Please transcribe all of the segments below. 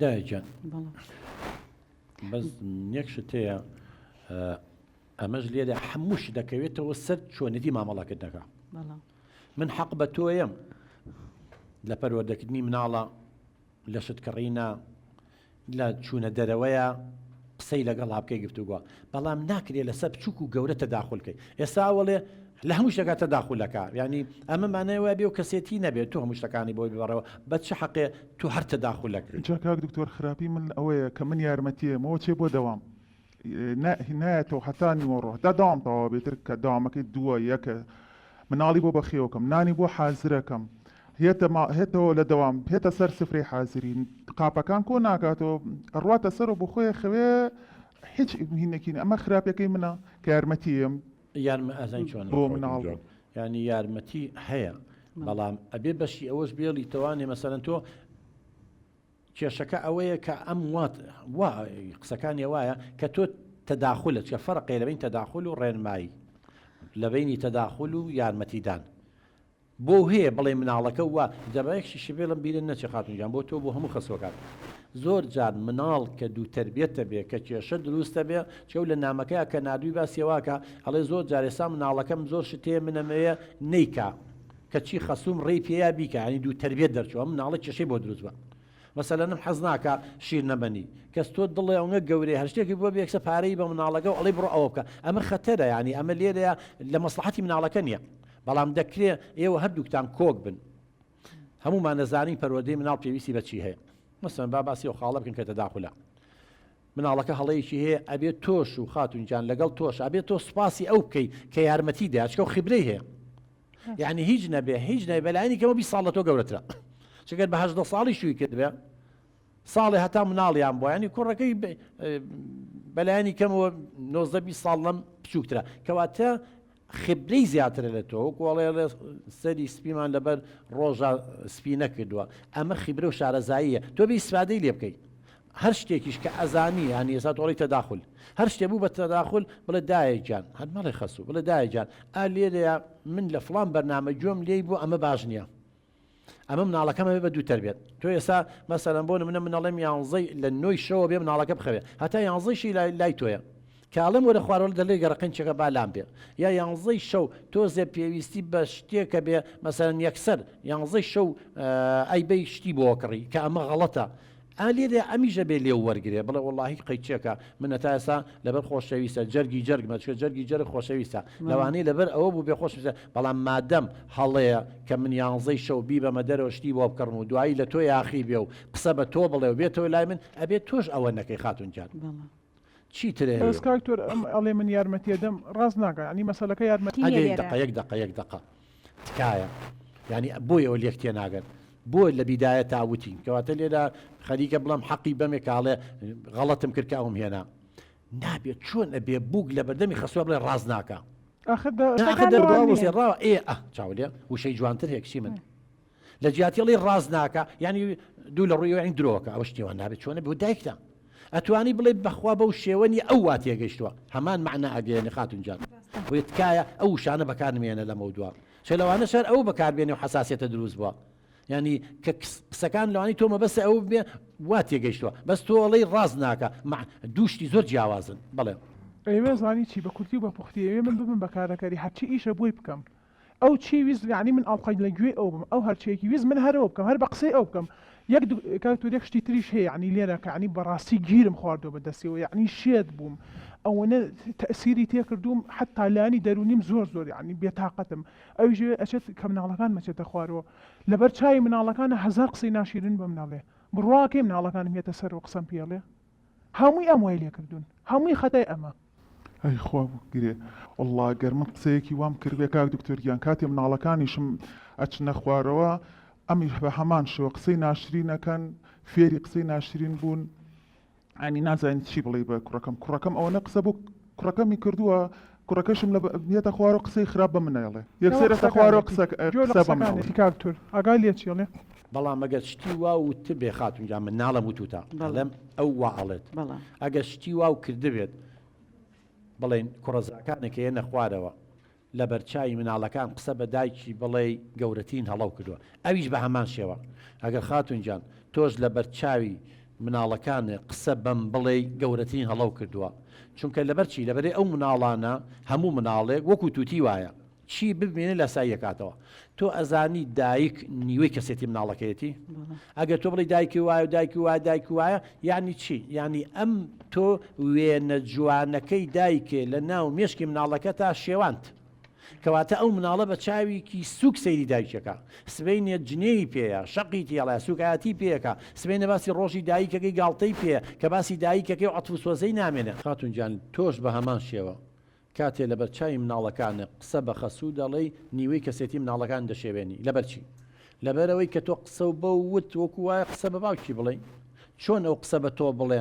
دایجان بەس یەکشت هەیە ئەمەش لێدا هەمووش دەکەوێتەوە سەر چۆنێتی مامەڵەکردنەکە من حەق بە تۆیەم لە پەروەردەکردنی مناڵە لە شتکڕینە لە چوونە دەرەوەیە قسەی لەگەڵ هاابکەی گفتوگووە بەڵام ناکرێت لەسەر بچووک و گەورە تەداخولکەی ئێستا وڵێ لە هەموو شتێکا تەداخولەکە ینی ئەمە مانەوە بێ و کەسێتی نەبێت تو هەموو شتەکانی بۆی ببڕەوە بە چه حەقێ تو هەر تەداخولەکەی کاک دکتۆر خراپی من ئەوەیە کە من یارمەتیەمەوە چێ بۆ دەوام نایەتەوە هەتا نیوەڕۆ دا داوامتەوە بێتر کە داوامەکەی دووە یەکە مناڵی بۆ بەخێوکەم نانی بۆ حازرەکەم هێتەوە لە دەوام هێتە سەر سفری حازری قاپەکان کۆ ناکاتەوە ڕاتە سەر و بۆ خۆی خەوێ هیچ هینەکین ئەمە خراپەکەی منە کە یارمەتیم یارمە ئەزان چۆن بۆ مناڵ ینی یارمەتی هەیە بەڵام ئەبێ بەشی ئەوەش بێڵی تەوانێ مەسەرەن تۆ کێشەکە ئەوەیە کە ئەم وا قسەکانی وایە کە تۆ تەداخولت کە فەرقێ لەبین تەداخول و ڕێنمایی لە بینی تەداخول و یارمەتیدان بۆ هەیە بڵێ مناڵەکە وە دەبایەکشی شبێڵم بیرن نەچێ خاتونجان بۆ تۆ بۆ هەموو خەسوەکات زۆر جار مناڵ کە دوو تربێتە بێ کە کێشە دروستە بێ چەو لە نامەکەی کە نادووی باسیێواکە ئەڵێ زۆر جار ئێستا مناڵەکەم زۆر شتێ منەمەیە نیکا کەچی خەسووم ڕێی پێیا بیکە ینی دوو تربێت دەرچوە مناڵە کێشەی بۆ دروست بە مەسەلەنم حەز ناکە شیر نەبەنی کەس تۆ دڵێ ئەوە گەورەی هەر شتێکی بۆ بێکسە پارەی بە مناڵەکە و ئەڵێ بڕۆ ئەوە بکە ئەمە خەتەرە ینی ئەمە لێرەیە لە مەسلحەتی مناڵەکە نییە بەڵام دەکرێت ئێوە هەردووکتان کۆک بن هەمومان نەزانین پەروەردەی مناڵ پێویستی بەچی هەیە مەسەن با باسی و خاڵە بکەن کە تەداخولە مناڵەکە هەڵەیەکی هەیە ئەبێت تۆش و خاتونجان لەگەڵ تۆش ئەبێت تۆ سوپاسی ئەو بکەی کە یارمەتی دەچکە و خبرەی هەیە یعنی هیچ نەبێ هیچ نەبێ بەلایانی کەمە 20 ساڵ لە تۆ گەورەترە چگەر بە 18 ساڵی شووی کرد بێ ساڵی هەتا مناڵیان بۆ ینی کوڕەکەی بەلایانی کەمەوە 19 ساڵ لەم بچووکترە کەواتە خبرەی زیاترە لە تۆ کۆڵێ سەری سپیمان لەبەر ڕۆژە سپی نەکردووە ئەمە خبرە و شارەزاییە تۆ بێ ئیسفادەی لێ بکەیت هەر شتێکیش کە ئەزانی هەنی ئێستا تۆڵی تەداخول هەر شتێ بوو بە تەداخول بڵێ دایەکجان هەرمەڵی خەسوو بڵێ دایەکجان لێرەیە من لە فڵان بەرنامە گوێم لێی بوو ئەمە باش نییە ئەمە مناڵەکەمە بە دووتر بێت تۆ ئێستا مەسەلەن بۆ منە منەڵێم یانزەی لە نۆی شەوە بێ مناڵەکە بخەوێت هەتا یانزەیشی لای تۆیە کاڵم وەرە خوارەوە دەڵێ گەڕقنچەکە بالام بێ یا یانزەی شەو تۆزێ پێویستی بە شتێکە بێ مەسەرەن یەکسەر یانزەی شەو ئەیبەی شتی بۆ کڕی کە ئەمە غەڵەتە لێرێ ئەمیژە بێ لێو وەرگێ بڵێ وڵی قەیچێکە منە تا ئێستا لەبەر خۆشەویستە جەرگی جەرگمەچکە جەرگی جەرگ خۆشەویستە لەوانەیە لەبەر ئەوە بوو بێ خۆشویستە بەڵام مادەم هەڵەیە کە من یانزەی شەو بی بەمە دەرەوە شتی بۆ بکڕم و دوایی لە تۆ یاخی بێ و قسە بە تۆ بڵێ و بێتەوە لای من ئەبێت تۆش ئەوە نەکەی خاتونجان چی ترێ کاکتۆر ئەڵێ من یارمەتیە دەم ڕاست ناکە ینی مەسەلەکە یارمەتی یەک دقە تکایە ینی بۆی ئەوە لێکتێ ناگەن بۆ لە بیدایە تاوتین کەواتە لێدا خەریکە بڵم حەقی بەمێ کاڵێ غەڵەتم کرد کە ئەوم هێنا نابێت چۆن ئەبێ بووک لە بەردەمی خەسوە بڵێ ڕاز ناکە ڕاوە چاولێ وشەی جوانتر هێکشی من لە جیاتیڵی ڕاز ناکە ینی دوو لە ڕووی درۆکە ئەوە شتێوە نابێت چۆنە بۆ دایکتە ئەتوانی بڵێ بەخوا بەو شێوەنی ئەو وا تێگەیشتووە هەمان معنە ئەگەێنی خاتونجان بۆیە تکایە ئەو شانە بەکارمێنە لە مەودووە شەلەوانە شەر ئەو بەکاربێنێ و حساسیەتە دروست بووە ینی کە قسەکان لەوانی تۆمە بەسە ئەو بێ وا تێگەیشتووە بەس تۆ ئەڵەی ڕاز ناکە دووشتی زۆر جیاوازن بڵێ ئەوێ زانی چی بە کورتی و بە پوختی ئەوێ من ببم بەکارەکەری هەرچی ئیشە بۆی بکەم ئەو چی ویست یعنی من ئاڵقای لە گوێ ئەو بم ئەو هەرچێکی ویست من هەرەوە بکەم هەر بە قسەی ئەو بکەم یەک کاتۆرێک شتی تریش هەیە عنی لێرە کە عنی بەڕاستی گیرم خواردەوە بەدەستیەوە یعنی شێت بووم ئەوەنە تەسیری تێکردوم حتا لانی دەرونیم زۆر یعنی بێتاقەتم ئەوژێ ئەچێت کە مناڵەکان مەچێتە خوارەوە لەبەر چای مناڵەکانە هەزار قسەی ناشیرن بە مناڵێ بڕواکەی مناڵەکانم هێتە سەر و قسەم پێڵێ هەمووی ئەم وای لێکردوون هەمووی خەتای ئەمە ئەی خوا گرێ والله گەر من قسەیەکی وام کردێ کاک دکتۆریان کاتێ مناڵەکانیشم ئەچنە خوارەوە ئەمیش بە هەمان شەوە قسەی ناشرینەکەن فێری قسەی ناشرین بوون ئەنی نازانین چی بڵێ بە کوڕەکەم ئەوەنە قسە بۆ کوڕەکەمی کردووە کوڕەکەشم لە بێتە خوارەوە قسەی خراپ بە منەڵێ یەکسێرەتە خوارەوە قسە کاکتۆر ئاگای لێ چیڵێ بەڵام ئەگەر شتی وا و تبێ خاتونجان من ناڵە وتوتە بەڵێم ئەو واڵێت ئەگەر شتی وا و کردبێت بڵێن کوڕەزاکانێکە هێنە خوارەوە لە بەرچای مناڵەکان قسە بە دایکی بڵێ گەورەترین هەڵەو کردووە ئەویش بە هەمان شێوە ئەگەر خاتونجان تۆش لە بەرچاوی مناڵەکان قسە بەم بڵێ گەورەترین هەڵەو کردووە چونکە لەبەرچی لەبەرێ ئەو مناڵانە هەموو مناڵێک وەکو تووتی وایە چی ببینێ لە سایەکاتەوە تۆ ئەزانی دایک نیوەی کەسێتی مناڵەکەیەتی ئەگەر تۆ بڵی دایکی وایە و دایکی وایە دایکی وایە یعنی چی یعنی ئەم تۆ وێنە جوانەکەی دایکێ لە ناو مێشکی مناڵەکە تا شێوانت کەواتە ئەو مناڵە بە چاویکی سوک سەیری دایکەکە سبەینێ جنێی پێەیە شەقی تێڵە سوکایەتی پێەکە سبەینە باسی ڕۆژی دایکەکەی گاڵتەی پێ کە باسی دایکەکەی و عەتف و سۆزەی نامێنێ خاتونجان تۆش بە هەمان شێوە کاتێ لە بەرچاوی مناڵەکانە قسە بە خەسوو دەڵێ نیوەی کەسێتی مناڵەکان دەشێوێنی لەبەرچی لەبەرەوەی کە تۆ قسە و بە وت وەکو وایە قسە بە باوکی بڵێ چۆن ئەو قسە بە تۆ بڵێ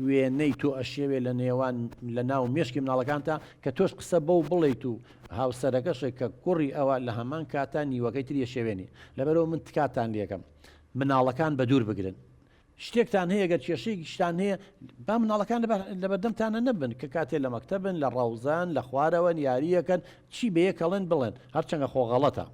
وێنەی تۆ ئەشێوێ لە نێوان لە ناو مێشکی مناڵەکانتە کە تۆش قسە بەو بڵێیت و هاوسەرەکەشێک کە کوڕی ئەوە لە هەمان کاتان نیوەکەی تریە شێوێنی لەبەرەوە من تکاتان لێکم مناڵەکان بە دوور بگرن شتێکتان هەیە گەر کێشەیەکی شتان هەیە با مناڵەکان لە بەردەمتانە نەبن کە کاتێ لە مەکتەبن لە ڕەوزان لە خوارەوە یاریەکەن چی بەیەکەڵێن بڵێن هەرچەندە خۆغەڵەتە